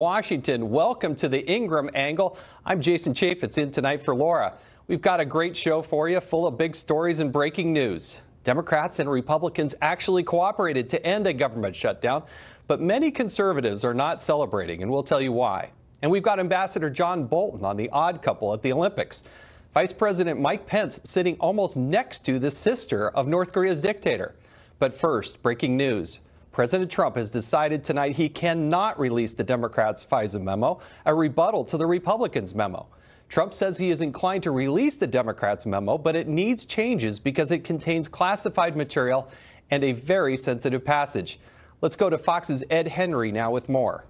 Washington. Welcome to the Ingraham Angle. I'm Jason Chaffetz in tonight for Laura. We've got a great show for you, full of big stories and breaking news. Democrats and Republicans actually cooperated to end a government shutdown, but many conservatives are not celebrating, and we'll tell you why. And we've got Ambassador John Bolton on The Odd Couple at the Olympics. Vice President Mike Pence sitting almost next to the sister of North Korea's dictator. But first, breaking news. President Trump has decided tonight he cannot release the Democrats' FISA memo, a rebuttal to the Republicans' memo. Trump says he is inclined to release the Democrats' memo, but it needs changes because it contains classified material and a very sensitive passage. Let's go to Fox's Ed Henry now with more.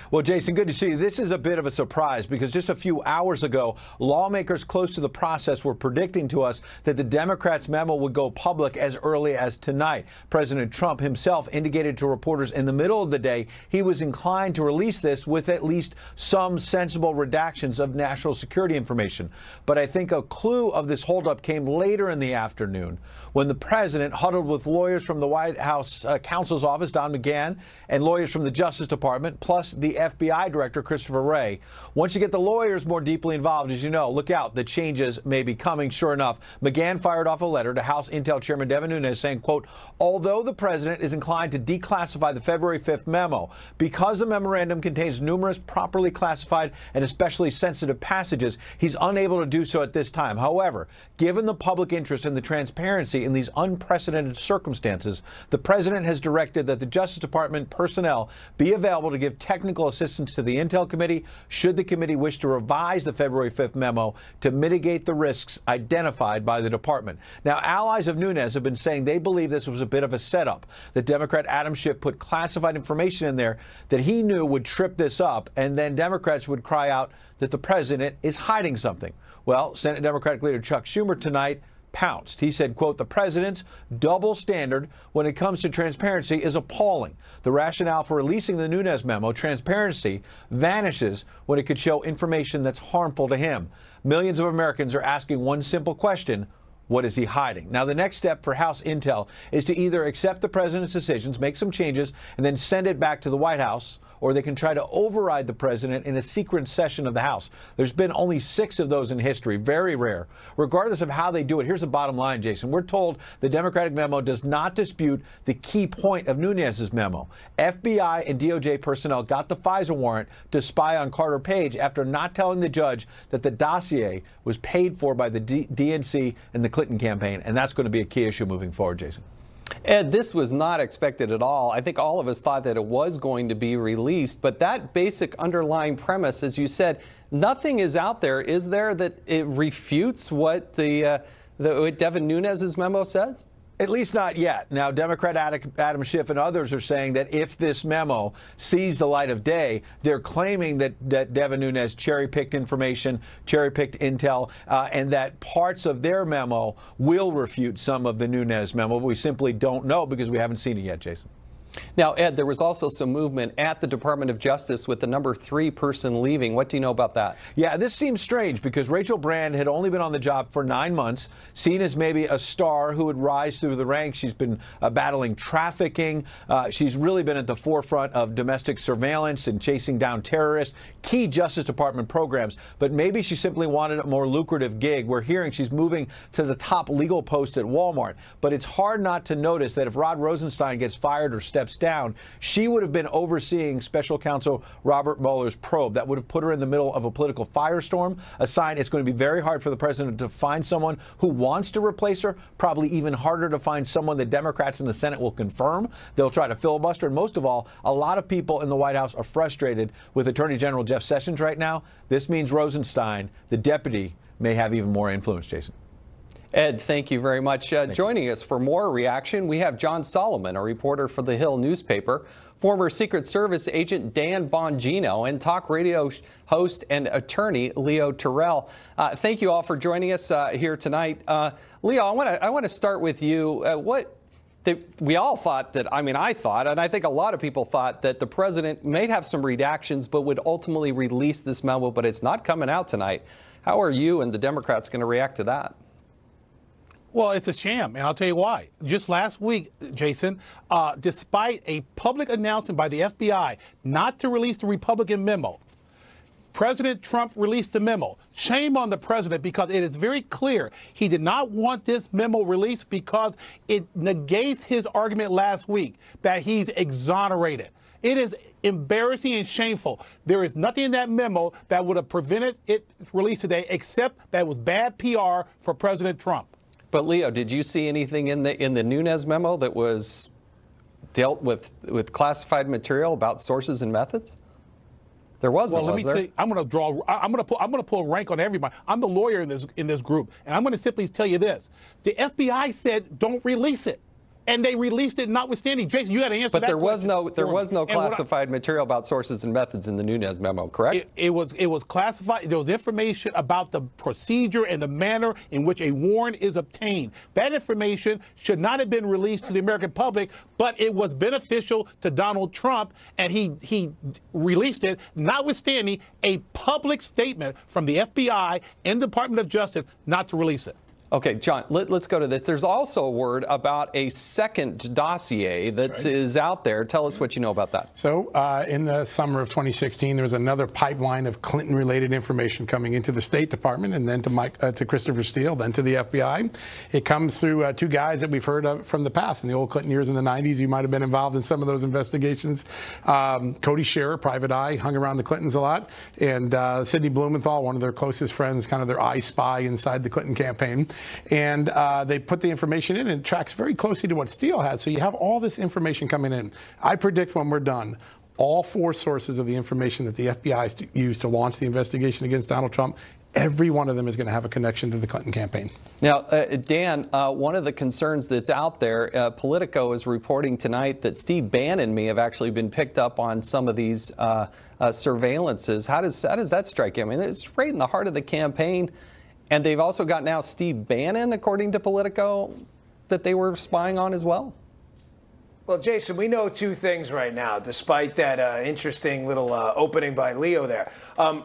Well, Jason, good to see you. This is a bit of a surprise because just a few hours ago, lawmakers close to the process were predicting to us that the Democrats' memo would go public as early as tonight. President Trump himself indicated to reporters in the middle of the day he was inclined to release this with at least some sensible redactions of national security information. But I think a clue of this holdup came later in the afternoon when the president huddled with lawyers from the White House counsel's office, Don McGahn, and lawyers from the Justice Department, plus the FBI Director Christopher Wray. Once you get the lawyers more deeply involved, as you know, look out, the changes may be coming. Sure enough, McGahn fired off a letter to House Intel Chairman Devin Nunes saying, quote, although the president is inclined to declassify the February 5th memo, because the memorandum contains numerous properly classified and especially sensitive passages, he's unable to do so at this time. However, given the public interest and the transparency in these unprecedented circumstances, the president has directed that the Justice Department personnel be available to give technical assistance to the Intel Committee should the committee wish to revise the February 5th memo to mitigate the risks identified by the department. Now, allies of Nunes have been saying they believe this was a bit of a setup. The Democrat Adam Schiff put classified information in there that he knew would trip this up, and then Democrats would cry out that the president is hiding something. Well, Senate Democratic leader Chuck Schumer tonight pounced. He said, quote, the president's double standard when it comes to transparency is appalling. The rationale for releasing the Nunes memo, transparency, vanishes when it could show information that's harmful to him. Millions of Americans are asking one simple question. What is he hiding? Now, the next step for House Intel is to either accept the president's decisions, make some changes, and then send it back to the White House, or they can try to override the president in a secret session of the House. There's been only 6 of those in history, very rare. Regardless of how they do it, here's the bottom line, Jason. We're told the Democratic memo does not dispute the key point of Nunes' memo. FBI and DOJ personnel got the FISA warrant to spy on Carter Page after not telling the judge that the dossier was paid for by the DNC and the Clinton campaign, and that's going to be a key issue moving forward, Jason. Ed, this was not expected at all. I think all of us thought that it was going to be released, but that basic underlying premise, as you said, nothing is out there, is there, that it refutes what what Devin Nunes' memo says? At least not yet. Now, Democrat Adam Schiff and others are saying that if this memo sees the light of day, they're claiming that Devin Nunes cherry-picked information, cherry-picked intel, and that parts of their memo will refute some of the Nunes memo. But we simply don't know because we haven't seen it yet, Jason. Now, Ed, there was also some movement at the Department of Justice with the number 3 person leaving. What do you know about that? Yeah, this seems strange because Rachel Brand had only been on the job for 9 months, seen as maybe a star who would rise through the ranks. She's been battling trafficking. She's really been at the forefront of domestic surveillance and chasing down terrorists, key Justice Department programs. But maybe she simply wanted a more lucrative gig. We're hearing she's moving to the top legal post at Walmart. But it's hard not to notice that if Rod Rosenstein gets fired or steps down, she would have been overseeing special counsel Robert Mueller's probe. That would have put her in the middle of a political firestorm, a sign it's going to be very hard for the president to find someone who wants to replace her, probably even harder to find someone the Democrats in the Senate will confirm. They'll try to filibuster. And most of all, a lot of people in the White House are frustrated with Attorney General Jeff Sessions right now. This means Rosenstein, the deputy, may have even more influence, Jason. Ed, thank you very much. Joining us for more reaction, we have John Solomon, a reporter for The Hill newspaper, former Secret Service agent Dan Bongino, and talk radio host and attorney Leo Terrell. Thank you all for joining us here tonight. Leo, I want to start with you. We all thought that, I thought, and I think a lot of people thought that the president may have some redactions, but would ultimately release this memo, but it's not coming out tonight. How are you and the Democrats going to react to that? Well, it's a sham, and I'll tell you why. Just last week, Jason, despite a public announcement by the FBI not to release the Republican memo, President Trump released the memo. Shame on the president, because it is very clear he did not want this memo released because it negates his argument last week that he's exonerated. It is embarrassing and shameful. There is nothing in that memo that would have prevented it released today except that it was bad PR for President Trump. But Leo, did you see anything in the Nunes memo that was dealt with classified material about sources and methods? There wasn't. Well, let me say, I'm going to pull rank on everybody. I'm the lawyer in this group, and I'm going to simply tell you this: the FBI said don't release it, and they released it notwithstanding. Jason, you got to answer that. But there was no classified material about sources and methods in the Nunes memo, correct? It was classified. There was information about the procedure and the manner in which a warrant is obtained. That information should not have been released to the American public, but it was beneficial to Donald Trump, and he released it, notwithstanding a public statement from the FBI and the Department of Justice not to release it. Okay, John, let's go to this. There's also a word about a second dossier that is out there. Tell us what you know about that. So in the summer of 2016, there was another pipeline of Clinton-related information coming into the State Department, and then to Christopher Steele, then to the FBI. It comes through two guys that we've heard of from the past. In the old Clinton years in the 90s, you might have been involved in some of those investigations. Cody Scherer, private eye, hung around the Clintons a lot, and Sidney Blumenthal, one of their closest friends, kind of their eye spy inside the Clinton campaign. And they put the information in, and it tracks very closely to what Steele had. So you have all this information coming in. I predict when we're done, all four sources of the information that the FBI used to launch the investigation against Donald Trump, every one of them is going to have a connection to the Clinton campaign. Now, Dan, one of the concerns that's out there, Politico is reporting tonight that Steve Bannon may have actually been picked up on some of these surveillances. How does that strike you? I mean, it's right in the heart of the campaign. And they've also got now Steve Bannon, according to Politico, that they were spying on as well. Well, Jason, we know two things right now, despite that interesting little opening by Leo there.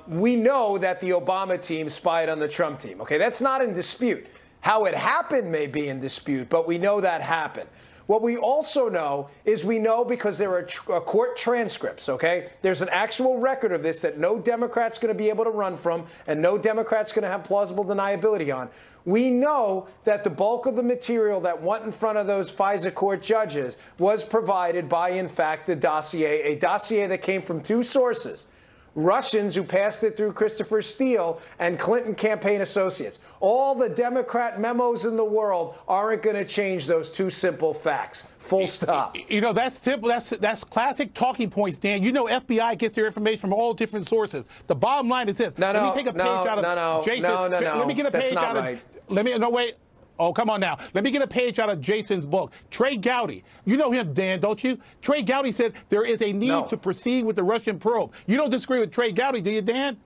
We know that the Obama team spied on the Trump team. Okay, that's not in dispute. How it happened may be in dispute, but we know that happened. What we also know is we know because there are court transcripts, okay? There's an actual record of this that no Democrat's going to be able to run from and no Democrat's going to have plausible deniability on. We know that the bulk of the material that went in front of those FISA court judges was provided by, in fact, the dossier, a dossier that came from two sources. Russians who passed it through Christopher Steele and Clinton campaign associates. All the Democrat memos in the world aren't going to change those two simple facts. Full stop. You know, that's simple. That's classic talking points, Dan. You know, FBI gets their information from all different sources. The bottom line is this. Let me take a page out of Jason. Let me get a page out of. Wait. Oh, come on now. Let me get a page out of Jason's book. Trey Gowdy. You know him, Dan, don't you? Trey Gowdy said there is a need to proceed with the Russian probe. You don't disagree with Trey Gowdy, do you, Dan?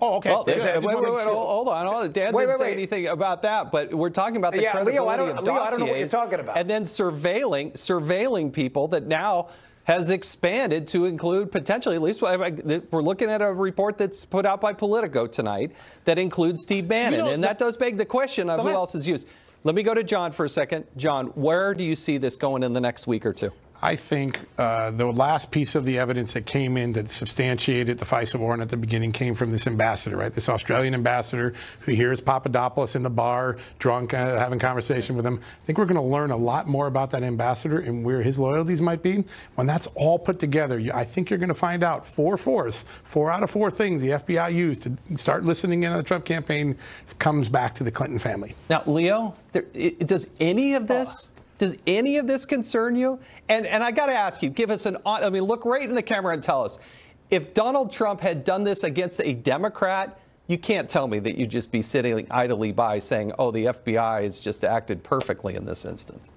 Oh, okay. Well, wait, hold on. Dan didn't say anything about that, but we're talking about the credibility Leo, of dossiers. Leo, I don't know what you're talking about. And then surveilling people that now has expanded to include potentially, at least we're looking at a report that's put out by Politico tonight that includes Steve Bannon. And that does beg the question of who else is used. Let me go to John for a second. John, where do you see this going in the next week or two? I think the last piece of the evidence that came in that substantiated the FISA warrant at the beginning came from this ambassador, right? This Australian ambassador who hears Papadopoulos in the bar, drunk, having conversation with him. I think we're going to learn a lot more about that ambassador and where his loyalties might be. When that's all put together, I think you're going to find out four out of four things the FBI used to start listening in on the Trump campaign comes back to the Clinton family. Now, Leo, does any of this... Does any of this concern you? And I got to ask you, give us look right in the camera and tell us, if Donald Trump had done this against a Democrat, you can't tell me that you'd just be sitting idly by saying, oh, the FBI has just acted perfectly in this instance.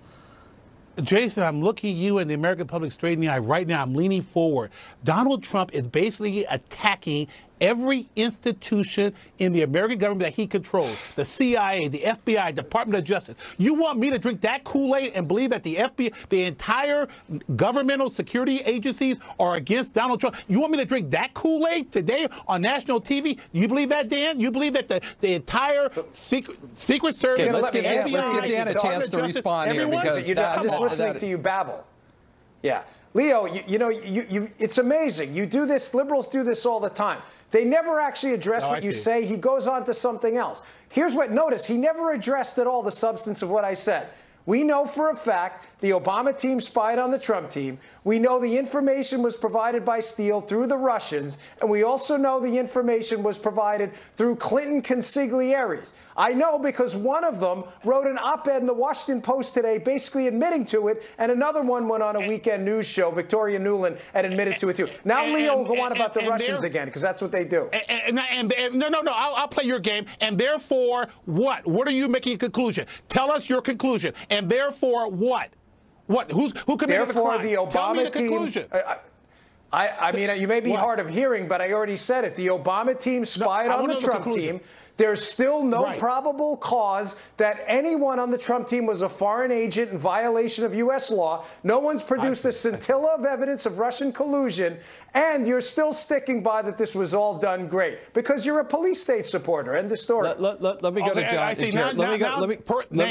Jason, I'm looking you and the American public straight in the eye right now. I'm leaning forward. Donald Trump is basically attacking every institution in the American government that he controls, the CIA, the FBI, Department of Justice. You want me to drink that Kool-Aid and believe that the FBI, the entire governmental security agencies are against Donald Trump? You want me to drink that Kool-Aid today on national TV? You believe that, Dan? You believe that the entire Secret Service? Okay, let's give Dan a chance to respond here, because I'm just listening to you babble. Yeah. Leo, it's amazing. You do this, liberals do this all the time. They never actually address what you say. He goes on to something else. Here's what, notice, he never addressed at all the substance of what I said. We know for a fact the Obama team spied on the Trump team. We know the information was provided by Steele through the Russians. And we also know the information was provided through Clinton consiglieres. I know because one of them wrote an op-ed in the Washington Post today basically admitting to it. And another one went on a weekend news show, Victoria Nuland, and admitted to it too. Now Leo will go on about the Russians again, because that's what they do. No, I'll play your game. And therefore, what? What are you making a conclusion? Tell us your conclusion. And therefore, what? What? Who committed the crime? The Obama Tell me the team. Conclusion. I mean, you may be hard of hearing, but I already said it. The Obama team spied on the Trump team. There's still no probable cause that anyone on the Trump team was a foreign agent in violation of U.S. law. No one's produced a scintilla of evidence of Russian collusion. And you're still sticking by that this was all done great because you're a police state supporter. End of story. Let me go to John.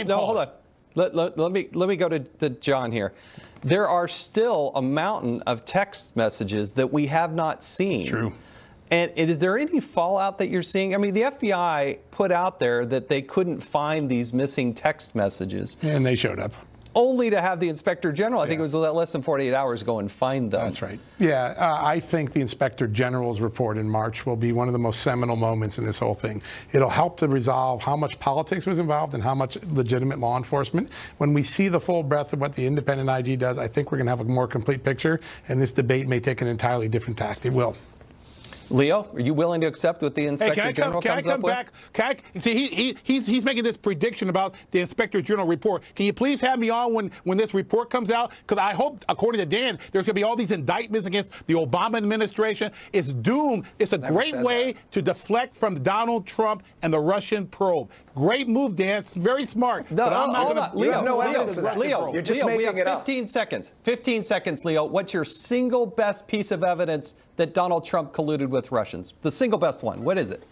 Hold on. Let me go to John here. There are still a mountain of text messages that we have not seen. It's true. And is there any fallout that you're seeing? I mean, the FBI put out there that they couldn't find these missing text messages. And they showed up. Only to have the Inspector General, I think it was less than 48 hours, go and find them. That's right. Yeah, I think the Inspector General's report in March will be one of the most seminal moments in this whole thing. It'll help to resolve how much politics was involved and how much legitimate law enforcement. When we see the full breadth of what the independent IG does, I think we're going to have a more complete picture, and this debate may take an entirely different tack. It will. Leo, are you willing to accept what the Inspector General comes up with? He's making this prediction about the Inspector General report. Can you please have me on when this report comes out? Because I hope, according to Dan, there could be all these indictments against the Obama administration. It's doomed. It's a great way to deflect from Donald Trump and the Russian probe. Great move, Dan. It's very smart. No, but I'm not going to. Leo, you're just making it up. 15 seconds. 15 seconds, Leo. What's your single best piece of evidence that Donald Trump colluded with Russians? The single best one. What is it?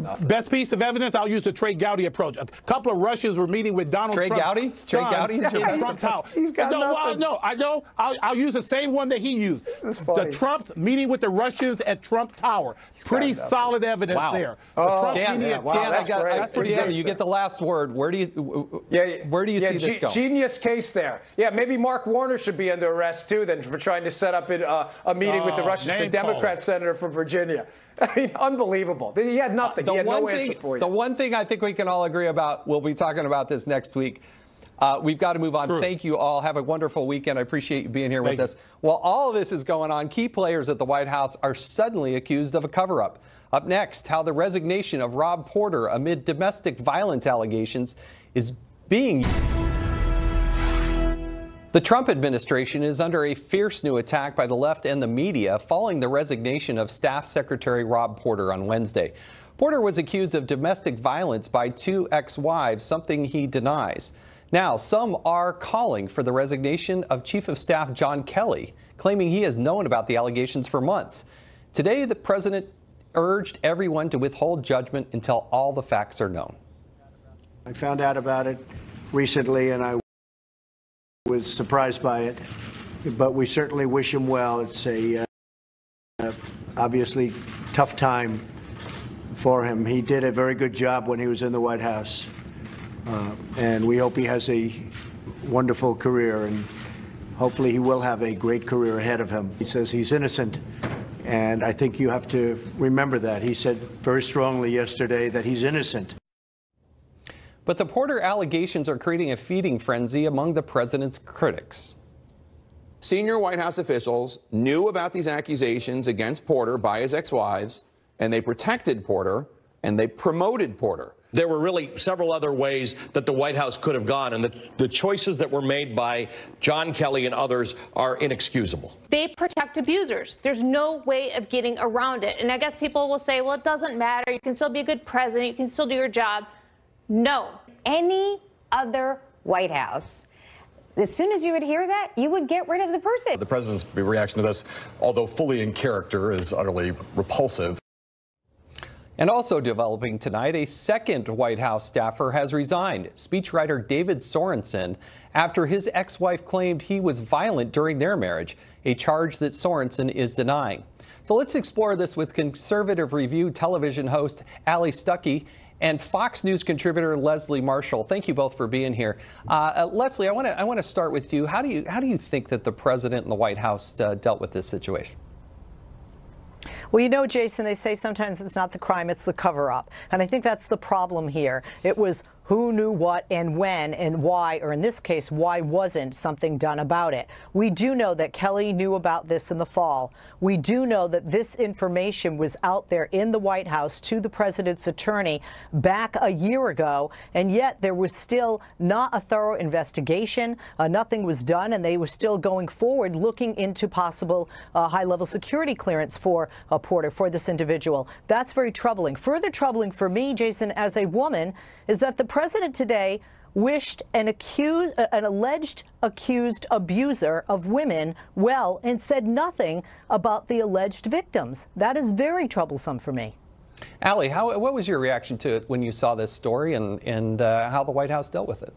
Nothing. Best piece of evidence, I'll use the Trey Gowdy approach. A couple of Russians were meeting with Donald Trump. Trey Gowdy is your best? Trump Tower. He's got nothing. No, I know. I'll use the same one that he used. This is funny. The Trumps meeting with the Russians at Trump Tower. Pretty solid evidence there. Dan, you get the last word. Where do you see this going? Genius case there. Yeah, maybe Mark Warner should be under arrest too then for trying to set up a meeting with the Russians, the Democrat senator from Virginia. I mean, unbelievable. He had nothing. He had no answer for you. The one thing I think we can all agree about, we'll be talking about this next week. We've got to move on. True. Thank you all. Have a wonderful weekend. I appreciate you being here with us. While all of this is going on, key players at the White House are suddenly accused of a cover-up. Up next, how the resignation of Rob Porter amid domestic violence allegations is being used. The Trump administration is under a fierce new attack by the left and the media following the resignation of Staff Secretary Rob Porter on Wednesday. Porter was accused of domestic violence by two ex-wives, something he denies. Now, some are calling for the resignation of Chief of Staff John Kelly, claiming he has known about the allegations for months. Today, the president urged everyone to withhold judgment until all the facts are known. I found out about it recently, and I was surprised by it, but we certainly wish him well. It's a obviously tough time for him. He did a very good job when he was in the White House, and we hope he has a wonderful career, and hopefully he will have a great career ahead of him. He says he's innocent, and I think you have to remember that. He said very strongly yesterday that he's innocent. But the Porter allegations are creating a feeding frenzy among the president's critics. Senior White House officials knew about these accusations against Porter by his ex-wives, and they protected Porter and they promoted Porter. There were really several other ways that the White House could have gone, and the choices that were made by John Kelly and others are inexcusable. They protect abusers. There's no way of getting around it. And I guess people will say, well, it doesn't matter. You can still be a good president. You can still do your job. No. Any other White House, as soon as you would hear that, you would get rid of the person. The president's reaction to this, although fully in character, is utterly repulsive. And also developing tonight, a second White House staffer has resigned, speechwriter David Sorensen, after his ex-wife claimed he was violent during their marriage, a charge that Sorensen is denying. So let's explore this with Conservative Review television host Allie Stuckey and Fox News contributor Leslie Marshall. Thank you both for being here. Leslie, I want to start with you. How do you think that the president and the White House dealt with this situation? Well, you know, Jason, they say sometimes it's not the crime, it's the cover-up. And I think that's the problem here. It was who knew what and when and why, or in this case, why wasn't something done about it. We do know that Kelly knew about this in the fall. We do know that this information was out there in the White House to the president's attorney back a year ago, and yet there was still not a thorough investigation. Nothing was done, and they were still going forward looking into possible high-level security clearance for Porter, for this individual. That's very troubling. Further troubling for me, Jason, as a woman, is that the president today wished an alleged accused abuser of women well and said nothing about the alleged victims. That is very troublesome for me. Allie, what was your reaction to it when you saw this story and how the White House dealt with it?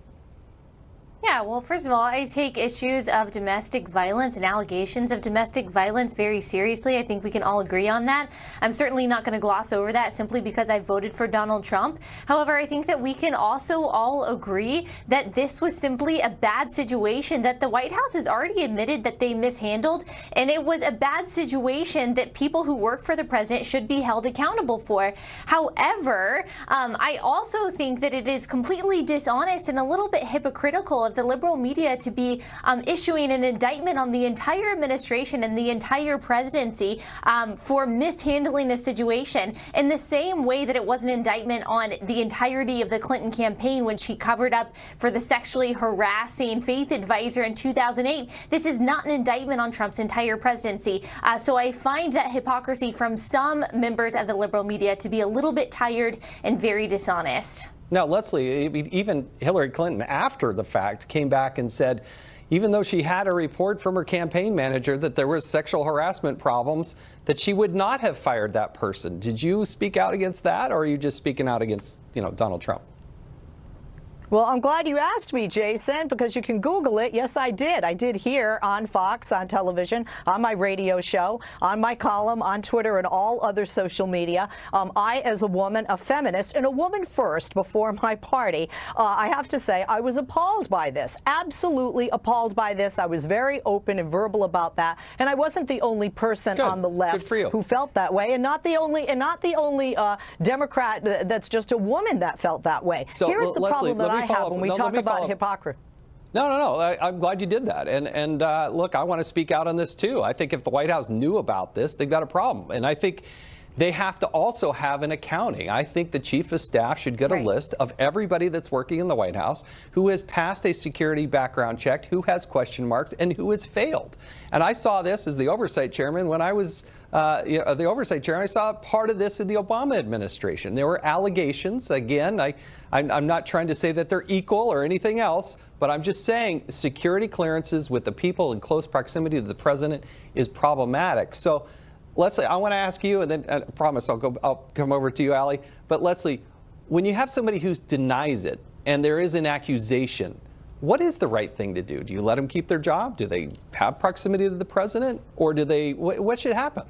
Yeah, well, first of all, I take issues of domestic violence and allegations of domestic violence very seriously. I think we can all agree on that. I'm certainly not going to gloss over that simply because I voted for Donald Trump. However, I think that we can also all agree that this was simply a bad situation that the White House has already admitted that they mishandled, and it was a bad situation that people who work for the president should be held accountable for. However, I also think that it is completely dishonest and a little bit hypocritical of the liberal media to be issuing an indictment on the entire administration and the entire presidency for mishandling a situation in the same way that it was an indictment on the entirety of the Clinton campaign when she covered up for the sexually harassing faith advisor in 2008. This is not an indictment on Trump's entire presidency. So I find that hypocrisy from some members of the liberal media to be a little bit tired and very dishonest. Now, Leslie, even Hillary Clinton, after the fact, came back and said, even though she had a report from her campaign manager that there was sexual harassment problems, that she would not have fired that person. Did you speak out against that, or are you just speaking out against, Donald Trump? Well, I'm glad you asked me, Jason, because you can Google it. Yes, I did. I did here on Fox, on television, on my radio show, on my column, on Twitter, and all other social media. I, as a woman, a feminist, and a woman first before my party, I have to say I was appalled by this, absolutely appalled by this. I was very open and verbal about that, and I wasn't the only person on the left who felt that way, and not the only Democrat that's just a woman that felt that way. So, Here's the problem that I have when we talk about hypocrisy. No. I'm glad you did that. And look, I want to speak out on this, too. I think if the White House knew about this, they've got a problem. And I think they have to also have an accounting. I think the chief of staff should get a list of everybody that's working in the White House who has passed a security background check, who has question marks, and who has failed. And I saw this as the oversight chairman when I was the oversight chairman. I saw part of this in the Obama administration. There were allegations. Again, I'm not trying to say that they're equal or anything else, but I'm just saying security clearances with the people in close proximity to the president is problematic. So, Leslie, I want to ask you, and then I promise I'll come over to you, Allie. But Leslie, when you have somebody who denies it and there is an accusation, what is the right thing to do? Do you let them keep their job? Do they have proximity to the president, or do they? What should happen?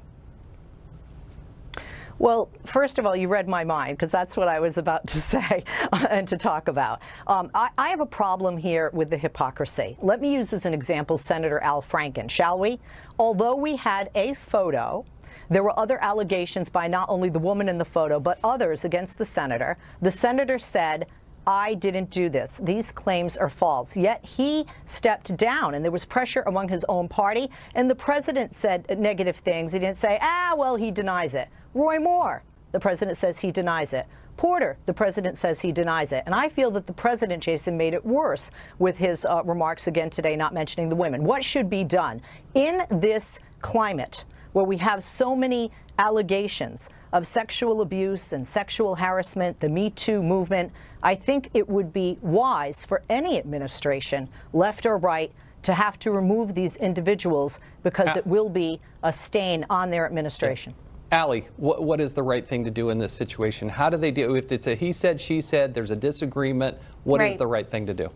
Well, first of all, you read my mind, because that's what I was about to say and to talk about. I have a problem here with the hypocrisy. Let me use as an example Senator Al Franken, shall we? Although we had a photo, there were other allegations by not only the woman in the photo, but others against the senator. The senator said, I didn't do this. These claims are false. Yet he stepped down, and there was pressure among his own party, and the president said negative things. He didn't say, well, he denies it. Roy Moore, the president says he denies it. Porter, the president says he denies it. And I feel that the president, Jason, made it worse with his remarks again today, not mentioning the women. What should be done in this climate where we have so many allegations of sexual abuse and sexual harassment, the Me Too movement? I think it would be wise for any administration, left or right, to have to remove these individuals because it will be a stain on their administration. Allie, what is the right thing to do in this situation? How do they do? If it's a he said, she said, there's a disagreement, what is the right thing to do?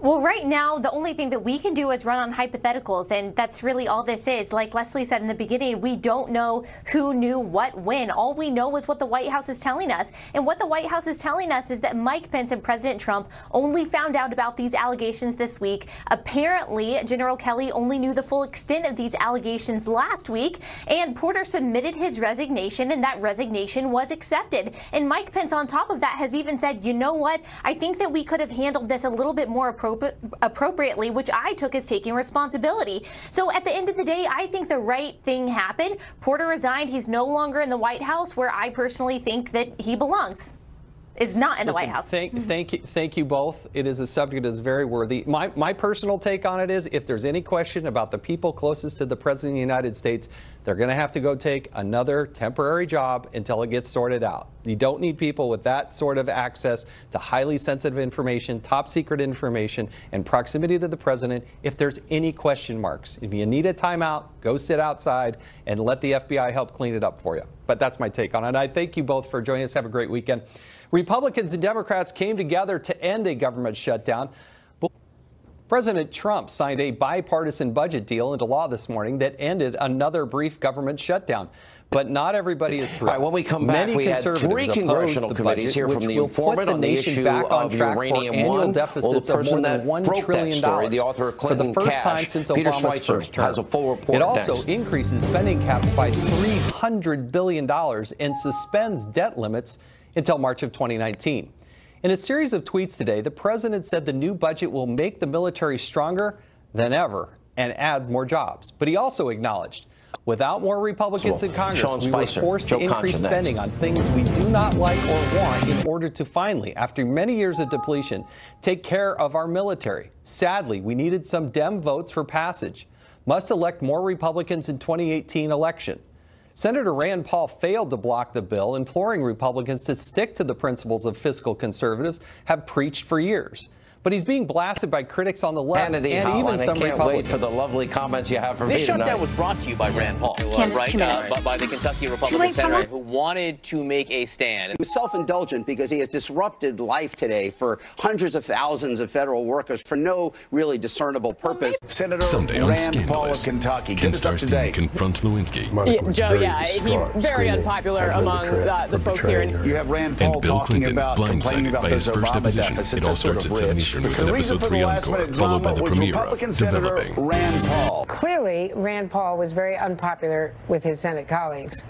Well, right now, the only thing that we can do is run on hypotheticals, and that's really all this is. Like Leslie said in the beginning, we don't know who knew what when. All we know is what the White House is telling us. And what the White House is telling us is that Mike Pence and President Trump only found out about these allegations this week. Apparently, General Kelly only knew the full extent of these allegations last week, and Porter submitted his resignation, and that resignation was accepted. And Mike Pence, on top of that, has even said, you know what, I think that we could have handled this a little bit more appropriately, which I took as taking responsibility. So at the end of the day, I think the right thing happened. Porter resigned. He's no longer in the White House, where I personally think that he belongs. Is not in the White House. Thank you both. It is a subject that is very worthy. My personal take on it is, if there's any question about the people closest to the President of the United States, they're going to have to go take another temporary job until it gets sorted out. You don't need people with that sort of access to highly sensitive information, top secret information, and proximity to the President if there's any question marks. If you need a timeout, go sit outside and let the FBI help clean it up for you. But that's my take on it. I thank you both for joining us. Have a great weekend. Republicans and Democrats came together to end a government shutdown. President Trump signed a bipartisan budget deal into law this morning that ended another brief government shutdown. But not everybody is thrilled. All right, when we come back, we had 3 congressional committees here from the informant on the issue of Uranium One. Well, the person that broke that story, the author of Clinton Cash, Peter Schweitzer, has a full report It also next. increases spending caps by $300 billion and suspends debt limits until March of 2019. In a series of tweets today, the president said the new budget will make the military stronger than ever and adds more jobs. But he also acknowledged, without more Republicans in Congress, we were forced to increase spending on things we do not like or want in order to finally, after many years of depletion, take care of our military. Sadly, we needed some Dem votes for passage. Must elect more Republicans in 2018 election. Senator Rand Paul failed to block the bill, imploring Republicans to stick to the principles of fiscal conservatives have preached for years. But he's being blasted by critics on the left and even some Republicans. I can't wait for the lovely comments you have for me tonight. This shutdown was brought to you by Rand Paul, by the Kentucky Republican senator who wanted to make a stand. He was self-indulgent because he has disrupted life today for hundreds of thousands of federal workers for no really discernible purpose. Senator Rand Paul of Kentucky. Ken Starstein confronts Lewinsky. He's very unpopular among the folks here. You have Rand Paul talking about complaining about those Obama deficits. It all starts at 7 Eastern with an episode 3 encore, followed by the premiere of Developing. Rand Paul. Clearly, Rand Paul was very unpopular with his Senate colleagues.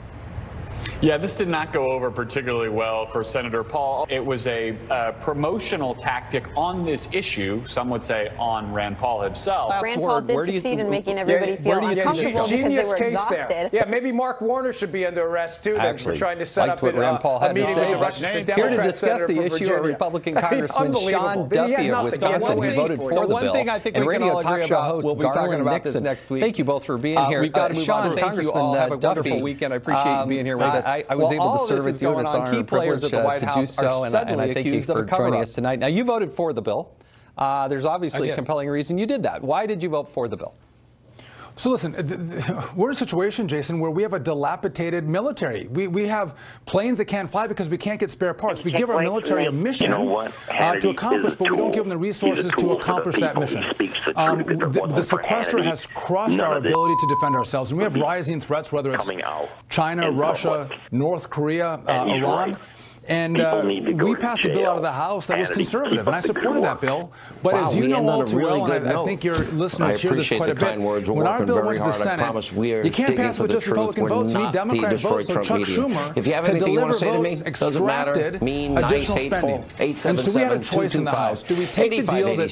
Yeah, this did not go over particularly well for Senator Paul. It was a promotional tactic on this issue, some would say on Rand Paul himself. Rand Paul did succeed in making everybody feel uncomfortable because they were exhausted. Yeah, maybe Mark Warner should be under arrest too for trying to set up a meeting with the Russian Democrat. Here to discuss the issue are Republican Congressman Sean Duffy of Wisconsin, who voted for the bill, and radio talk show host Garland Nixon. Next week. Thank you both for being here. We've got to move on. Congressman, have a wonderful weekend. I appreciate you being here with us. I was able to serve with you, and it's an honor and privilege to do so, and I thank you for joining us tonight. Now, you voted for the bill. There's obviously a compelling reason you did that. Why did you vote for the bill? So listen, we're in a situation, Jason, where we have a dilapidated military. We have planes that can't fly because we can't get spare parts. We give our military a mission to accomplish, but we don't give them the resources to accomplish that mission. The sequester has crushed our ability to defend ourselves, and we have rising threats, whether it's China, Russia, North Korea, Iran. And we passed a bill out of the House that was conservative, and I supported that bill. But as you know all too well, and I think your listeners hear this quite a bit, when our bill went to the Senate, you can't pass it with just Republican votes. You need Democrat votes. So Chuck Schumer, if you have anything you want to say to me, doesn't matter. Mean, nice, hateful. 877-225. And so we had a choice in the House. Do we take the deal that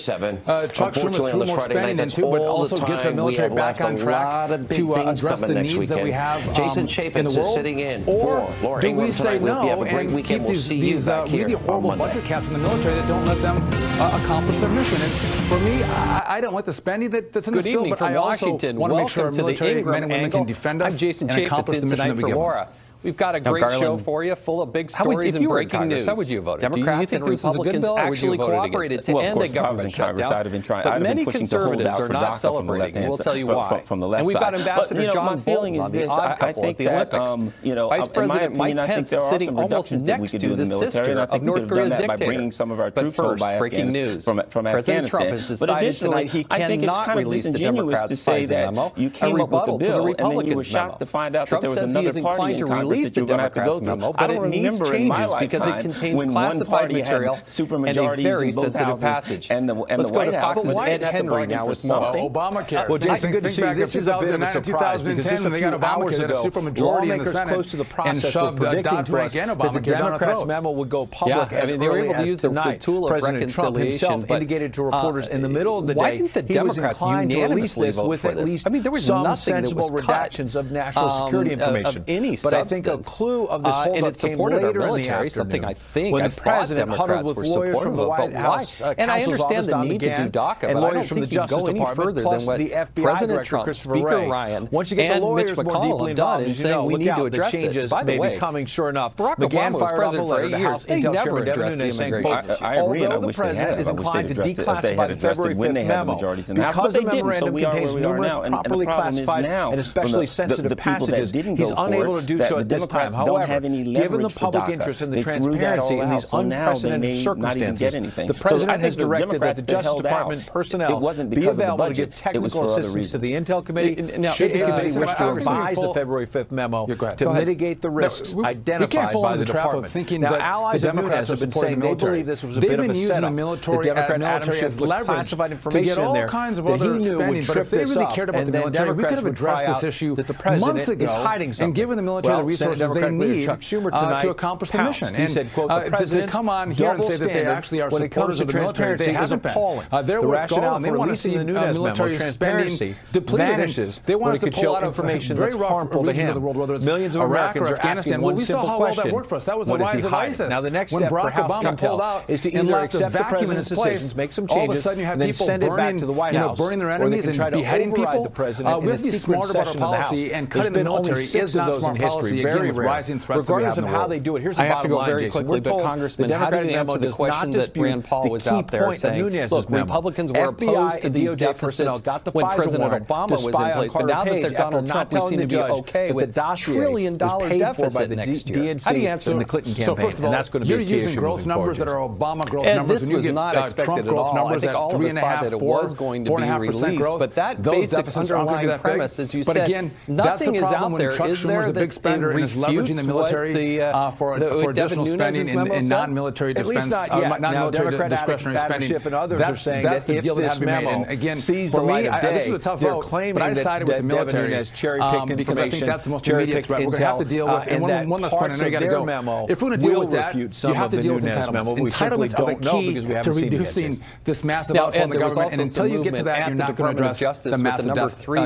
Chuck Schumer threw more spending into, but also gets our military back on track to address the needs that we have Jason in Chaffetz the world? is sitting in Or for Laura do Ingraham we say tonight. no and keep these really horrible budget caps in the military that don't let them accomplish their mission? And for me, I don't like the spending that's in this bill, but I also want to make sure our military men and women can defend us and accomplish the mission that we give them. We've got a great show for you, full of big stories and breaking news. How would you have voted? Democrats and Republicans actually cooperated to end a government shutdown, but many conservatives are not celebrating. We'll tell you why. And we've got Ambassador John Bolton on the Odd Couple at the Olympics. Vice President Mike Pence sitting almost next to the sister of North Korea's dictator. But first, breaking news. President Trump has decided tonight he cannot release the Democrats' FISA memo, a rebuttal to the Republicans' memo. Trump says he is inclined to release the Democrats' memo, but it needs changes because it contains classified material and a very sensitive passage. Let's go to Fox's Ed Henry now with more. Obamacare. Well, Jason, good to see you. This is a bit of a surprise because just a few hours ago, lawmakers close to the process were predicting for us that the Democrats' memo would go public as early as tonight. President Trump himself indicated to reporters in the middle of the day he was inclined to release this with at least some sensible redactions of national security information. But I think a clue of this holdup came later in the afternoon when the president huddled with lawyers from the White House, and I understand the need to do DACA, and lawyers from the Justice Department, plus the FBI Director Christopher Wray. Once you get the lawyers more deeply involved, as you know, look out, the changes may be coming. Sure enough, McGahn fired off a letter to House Intel Chairman Devin Nunes saying, although the president is inclined to declassify the February 5th memo, because the memorandum contains numerous properly classified and especially sensitive passages, he's unable to do so at this time. However, given the public interest in the transparency in these unprecedented circumstances, the president has directed that the Justice Department personnel be available to give technical assistance to the Intel Committee should the committee wish to revise the February 5th memo to mitigate the risks identified by the department. Now, allies of Nunes have been saying they believe this was a bit of a setup. The Democrat Adam Schiff put classified information in there that he knew would trip this up, and then Democrats would cry out that the president is hiding something. And given the military the resources they need Chuck Schumer tonight to accomplish the mission. He said, quote, the president to come on here and say that they actually are supporters of the military, they haven't been. They're withdrawn. They want to see military spending depleted. They want us to pull out of very rough regions of the world, whether it's Iraq or Afghanistan. Well, we saw how well that worked for us. That was the rise of ISIS. Now, the next when step Barack for House Obama pulled out is to and either left a accept the vacuum in his president's decisions, place, make some all of a changes, sudden you have and then people send it back to the White House, burning their or they enemies can try and to beheading override people. the president We in have a to be secret smart about our session of the House. policy, and There's cutting the been only military 6 is not of those in smart history, policy, very again, with rare. rising threats that we Regardless have of in the how world. they do it, here's the I have to bottom go line, very Jason. quickly, We're but told Congressman, the how do you Democratic answer memo the does question not that dispute Rand Paul the was key out there point of saying, Nunes's look, memo. Republicans were FBI opposed to and these DOJ deficits personnel got the when FISA President warrant Obama to was in spy on place, but Carter now that Page they're after Donald not Trump, we telling seem the to be judge okay that with the dossier $1 trillion was paid for by deficit the next year. DNC How do you answer in the that? Clinton So campaign, first of all, and that's going to be you're a key using issue growth moving forward, numbers that are Obama growth And numbers, this and you was get not Trump expected at growth all. numbers I think at all of us thought that it was going to be 4.5% released, growth. but that Those basic deficits aren't going to be that big. premise, as you but said, again, that's the nothing is problem out there. when Chuck Is Schumer is there a big spender and is leveraging the military for additional spending in non-military defense, non-military discretionary spending. That's the deal that had to be made. And again, for me, this is a tough vote, but I decided with the military because I think that's the most immediate threat we're going to have to deal with. And one last point, I know you got to go. If we're going to deal with that, you have to deal with entitlements. Entitlements are the key to reducing this massive outflow in the government. And until you get to that, you're not going to address the massive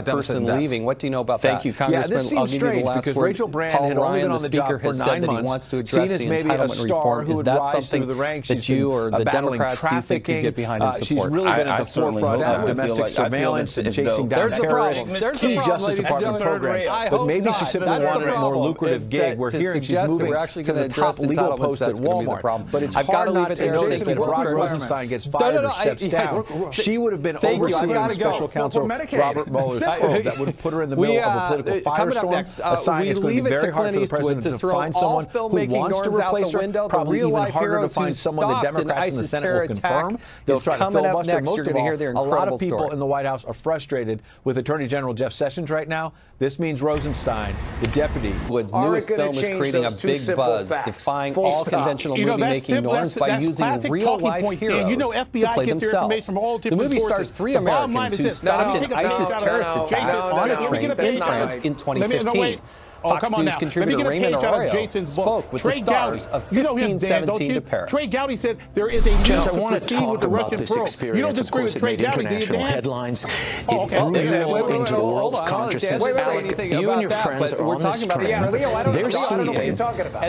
deficit leaving. What do you know about that? Thank you, Congressman. I'll give you the last word. Rachel Brand had only been on the job for 9 months. Wants to address the entitlement reform. Is that something that you or the Democrats do you think could get behind and support? She's really been at the forefront of domestic surveillance and chasing down terrorists. Key Justice Department programs. But maybe she simply wanted a more lucrative gig. We're hearing she's moving to the top legal post at Walmart. But it's hard not to notice that if Rod Rosenstein gets fired or steps down, she would have been overseeing Special Counsel Robert Mueller's probe that would put her in the middle of a political firestorm. A sign it's going to be very to Clint Eastwood to throw all filmmaking norms out the window. The real-life heroes who stopped an ISIS terror attack is coming up next. You're going to hear their incredible story. A lot of people in the White House are frustrated with Attorney General Jeff Sessions right now. This means Rosenstein, the deputy. Wood's newest film is creating a big buzz, defying all conventional movie-making norms by using real-life heroes to play themselves. The movie stars 3 Americans who stopped an ISIS terrorist attack on a train in France in 2015. Fox News contributor Raymond Arroyo spoke with the stars of 1517 to Paris. Trey Gowdy said there is a Gents, I want to talk about this experience. Of course, it made international headlines. It drew you all into the world's consciousness. Alec, you and your friends are on this train. They're sleeping,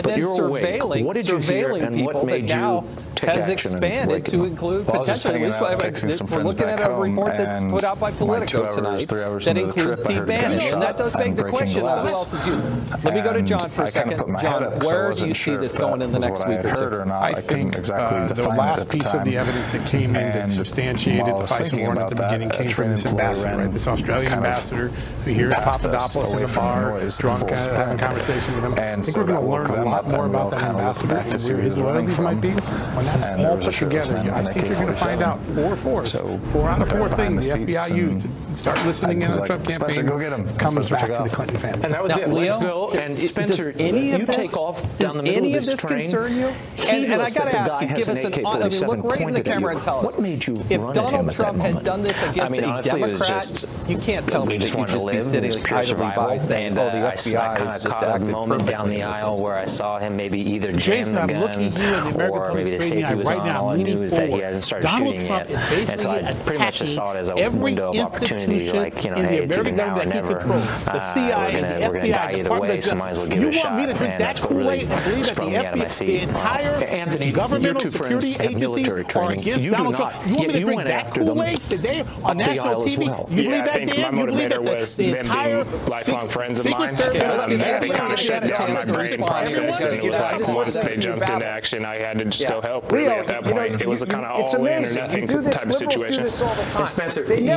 but you're awake. What did you hear, and what made you take has action expanded to include potentially, we're looking at a report that's put out by Politico tonight that includes Steve Bannon, and that does beg the question of who else is using. Let me go to John for a second. John, where do you see this going in the next week or two? I think the last piece of the evidence that came in that substantiated the FISA warrant at the beginning came from this ambassador, right? This Australian ambassador who hears Papadopoulos in a bar, drunk, having a conversation with him. I think we're going to learn a lot more about that ambassador and where his loyalties might be. When that's all put together, I think you're going to find out 4 out of 4 things the FBI used to start listening in the Trump campaign comes back to the Clinton family. And that was it. Let's go. And Spencer, you take off down the middle of this train. Concern you? And I got to ask you, give us look right in the camera and tell us. What made you if Donald Trump had done this against a Democrat, you can't tell me that you'd just be sitting idly by saying, oh, the FBI is just acting moment down the aisle where I saw him maybe either jam the gun or maybe the safety was on. All I knew is that he hadn't started shooting yet. And so I pretty much just saw it as a window of opportunity, like, you know, hey, it's either now or never. We're going to die either way, so might as well give it a shot. And that's what really sprung me out of my seat. Anthony, your 2 friends have military training. You do not. Yet you went after them up the aisle as well. Yeah, I think my motivator was them being lifelong friends of mine. They kind of shut down my brain process, and it was like once they jumped into action, I had to just go help. Really, at that point, it was a kind of all in or nothing type of situation. And Spencer, you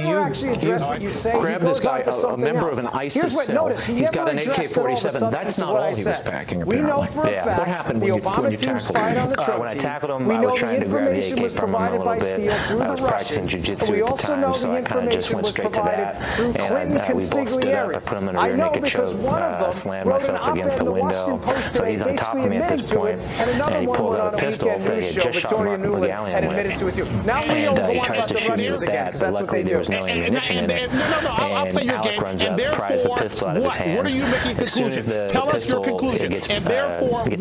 grabbed this guy, a member of an ISIS cell. He's got an AK-47. That's not all he was packing, apparently. Yeah. What happened when you tackled him? When I tackled him, I was trying to grab the AK from him a little bit. I was practicing jiu-jitsu at the time, so I kind of just went straight to that. And we both stood up. I put him in a rear naked choke, slammed myself against the window. So he's on top of me at this point, and he pulls out a pistol that he had just shot Mark McGallion with. And he tries to shoot me with that, but luckily there was no ammunition in it. And Alec runs up, pries the pistol out of his hands. As soon as the pistol gets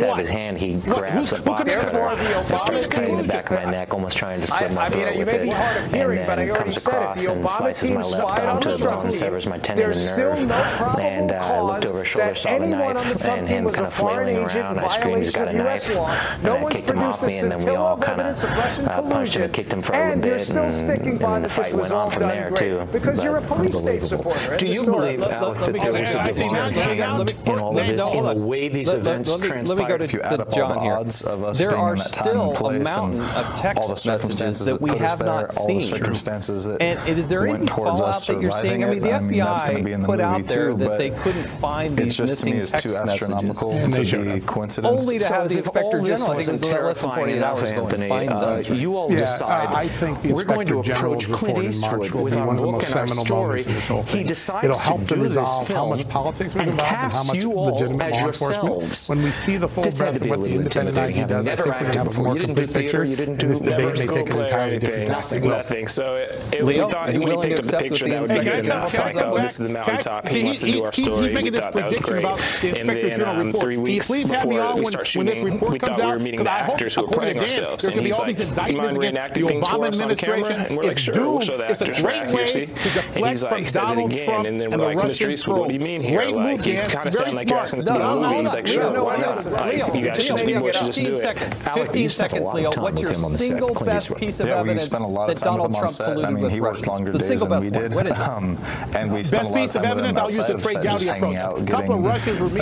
out of his hand, he grabs a box cutter and starts cutting the back of my neck, almost trying to slit my throat with it. And then comes across and slices my left arm to the bone, severs my tendon and nerve. And I looked over his shoulder, saw the knife, and him kind of flailing around. I screamed, he's got a knife. And I kicked him off me, and then we all kind of punched him and kicked him for a little bit. And the fight went on from there, too. Because you're a police state supporter. Do you believe, Alec, that there was a divine hand in all of this, in the way these events transpired? If you add up all the odds of us being in that time and place, and all the circumstances that we have not seen, all the circumstances that went towards us surviving it, I mean, that's going to be in the movie too, but it's just, to me, is too astronomical to be coincidence. Only to have the Inspector General, I think, was terrifying enough, Anthony. You all decide, we're going to approach Clint Eastwood with our book and our story. He decides to do this film and cast you all as yourselves. When we see the full breadth of what the independent ID does, I think we're going to have a more complete picture. You didn't do this debate may take an entirely different nothing. So we thought when he picked up the picture that was big enough, like, oh, this is the mountaintop. He wants to do our story. We thought that was great. And then 3 weeks before we start shooting, we thought we were meeting the actors who were playing ourselves. And he's like, do you mind reenacting things for us on camera? And we're like, sure, we'll show the actors for accuracy. And he's like, he says it again. And then we're like, Mr. Eastwood, what do you mean here? Like, you kind of sound like you're asking us to be in a movie. He's like, sure, why not? Like, you guys should just do it. 15 seconds, Leo. What's your single best piece of evidence that Donald Trump colluded with Russians? The single best one. What is it? And we spent a lot of time with him outside of set, just hanging out, getting food,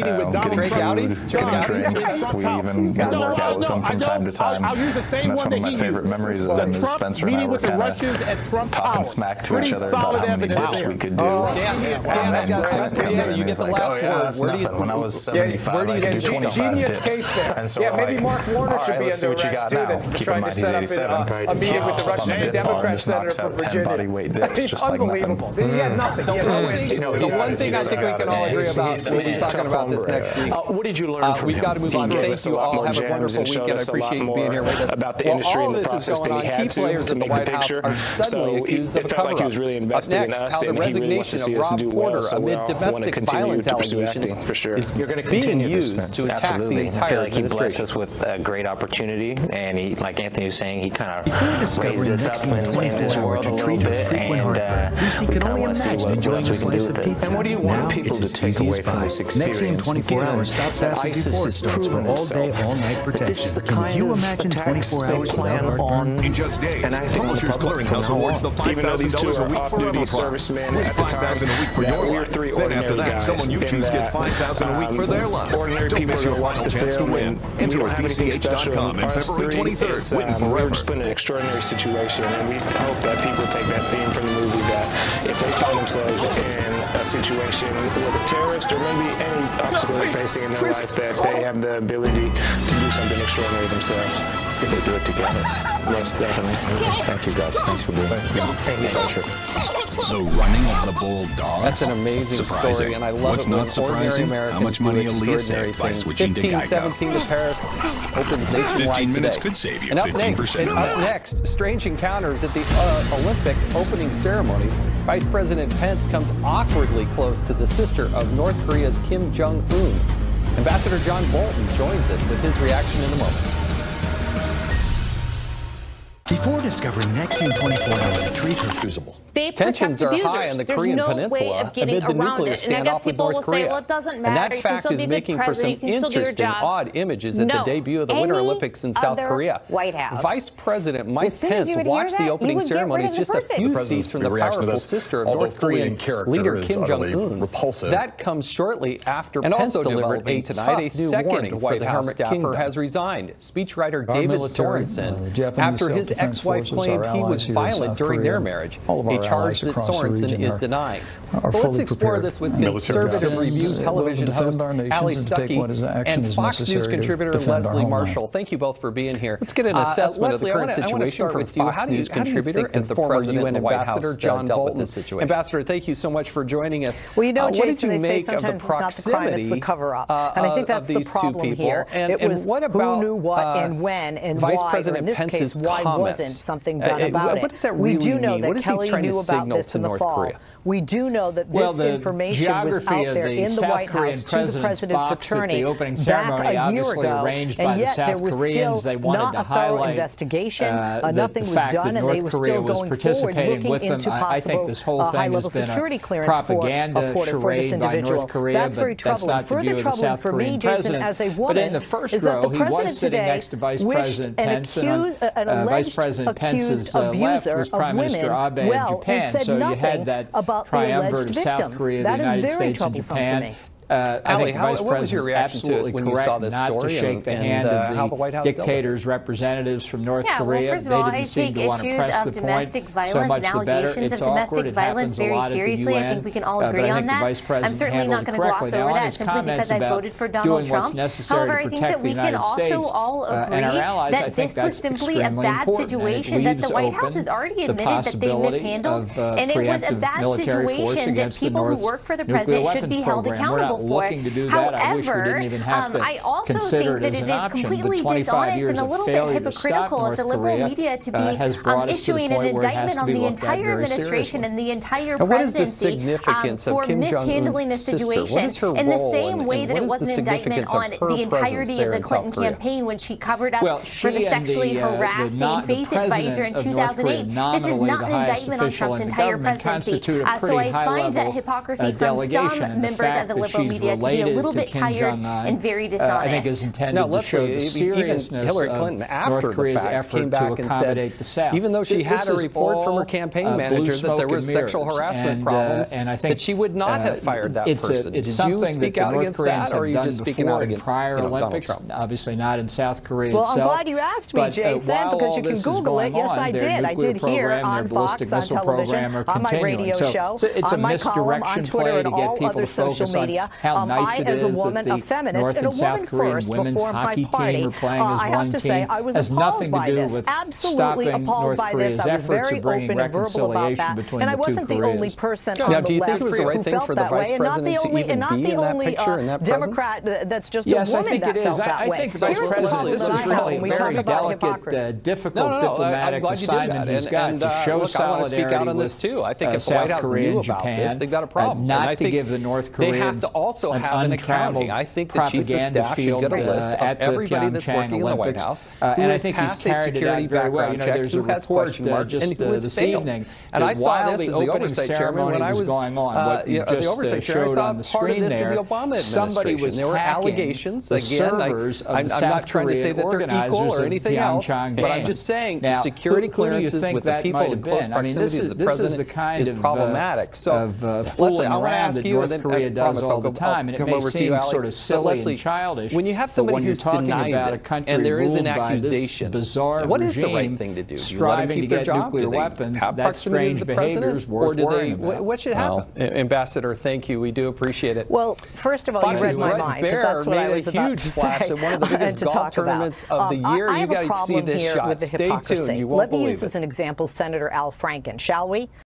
getting drinks. We even work out with him from time to time. And that's one of my favorite memories of him is Spencer and I were kind of talking smack to each other about how many dips we could do. And then Clinton comes in and he's like, oh yeah, that's nothing. When I was 75, I could do 25 dips. And so maybe Mark Warner should be under arrest too. Then trying to set up a meeting with the Russian Democrat senator from Virginia. Body weight dips, just unbelievable. Like he had nothing. The one thing I think we can all agree about, we'll be talking about this next week. What did you learn from him? We've got to move on. Thank you all. Have a wonderful weekend. I appreciate you being here with us. About the industry and the process that he had to make the picture. So it felt like he was really invested in us, and he really wants to see us do well. So we want to continue to pursue acting for sure. You're going to continue this, to attack the entire I feel like he blessed us with a great opportunity, and he, like Anthony was saying, he kind of raised us up in this world a little bit, and we kind of want to see what else we can do with it. And what do you want people to take away from this experience? 24 hours stops asking before it starts for all day, all night protection. This is the kind of attacks they plan on. In just days, Publishers Clearinghouse awards the $5,000 a week forever prize. Win $5,000 a week for your life. Then after that, someone you choose gets $5,000 a week for their life. Don't miss your final chance to win. Enter at BCH.com on February 23rd. Win forever. We're just put in an extraordinary situation, and we hope that people take that theme from the movie, that if they find themselves in a situation with a terrorist or maybe any obstacle they're facing in their life, that they have the ability to do something extraordinary themselves. If they do it together. Most definitely. Thank you, guys. Thanks for being here. Pleasure. The running of the bold dog. That's an amazing story, and I love it when ordinary Americans How much money do Aaliyah extraordinary saved by things. switching to 1517 to Paris opens nationwide 15 minutes today. could save you and up 15% up next, strange encounters at the Olympic opening ceremonies. Vice President Pence comes awkwardly close to the sister of North Korea's Kim Jong-un. Ambassador John Bolton joins us with his reaction in a moment. Before discovering Nexium 24-hour treat or fusible. Tensions are high on the Korean Peninsula amid the nuclear standoff with North Korea. And that fact is making for some interesting, odd images at the debut of the Winter Olympics in South Korea. White House. Vice President Mike Pence watched the opening ceremonies just a few seats from the powerful sister of North Korean leader Kim Jong-un. That comes shortly after Pence delivered a tonight a second White House staffer has resigned. Speechwriter David Sorensen, after his ex-wife claimed he was violent during their marriage, a charge that Sorensen is denying. So let's explore this with Conservative Review television host Ali Stuckey and Fox News contributor Leslie Marshall. Thank you both for being here. Let's get an assessment of the current situation from Fox News contributor and the former UN ambassador John Bolton. Ambassador, thank you so much for joining us. Well, you know, Jason, they say sometimes it's not the crime, it's the cover-up. And I think that's the problem here. It was who knew what and when and why, or in this case, why wasn't something done about it. What does that really mean? We do know that Kelly knew about this in the fall. We do know that this information was out there in the White House to the president's attorney back a year ago, and yet there was still not a thorough investigation. Nothing was done, and they were still going forward looking into possible high-level security clearance for a porter for this individual. That's very troubling. Further troubling for me, Jason, as a woman, is that the president today wished an alleged accused abuser of women well and said nothing about the alleged victims. That is very troublesome for me. Ali, what was your reaction to it when you saw this story? Not to shake the hand of the dictators' representatives from North Korea. Well, first of all, I take issues of domestic violence and allegations of domestic violence very seriously. I think we can all agree on that. I'm certainly not going to gloss over that simply because I voted for Donald Trump. However, I think that we can also all agree that this was simply a bad situation, that the White House has already admitted that they mishandled, and it was a bad situation that people who work for the president should be held accountable for it. However, I also think that it is completely dishonest and a little bit hypocritical of the liberal media to be issuing an indictment on the entire administration and the entire presidency for mishandling the situation in the same way that it was an indictment on the entirety of the Clinton campaign when she covered up for the sexually harassing faith advisor in 2008. This is not an indictment on Trump's entire presidency. So I find that hypocrisy from some members of the liberal media to be a little bit tired and very dishonest. I think is intended to show the seriousness Hillary Clinton, after North Korea's the fact, effort came back to and said, the South. even though she had a report from her campaign manager that there was sexual harassment problems, and I think that she would not have fired that person. Did you speak out against that, or are you just speaking out against prior Olympics? Trump? Obviously not in South Korea well, itself. I'm glad you asked me, Jason, because you can Google it. Yes, I did. I did here on Fox, on television, on my radio show, on my column, on Twitter, and all other social media. I, as a woman, a feminist, and a woman first before my party, I have to say I was appalled by this, absolutely appalled by this. I was very open and verbal about that, and I wasn't the only person on the left who felt that way, and not the only Democrat that's just a woman that felt that way. I think the Vice President, this is really a very delicate, difficult diplomatic assignment he's got to show solidarity with South Korea and Japan, they've got a problem. Not to give the North Koreans they have to also have an accounting. I think the chief of staff should get a list of everybody that's working in the White House and I think he's carried it out very well. You know, there's a report just this evening. And I saw this as the oversight chairman when I was going on. What you just showed on the screen there. Somebody was there were allegations. Again, I'm not trying to say that they're equal or anything else, but I'm just saying security clearances with the people in close proximity to the president is problematic. So, Leslie, I want to ask you, and then I promise I'll come over to you, sort of silly and childish. When you have somebody who denies it, and there is an accusation, what is the right thing to do? Do you let them keep their job? Do they have proximity to the president? Or do they? What should happen? Ambassador, thank you. We do appreciate it. Well, first of all, you read my mind, because that's what I was about to say. At one of the biggest golf tournaments of the year. You got to see this shot. Stay tuned. You won't believe it. Let me use as an example Senator Al Franken, shall we?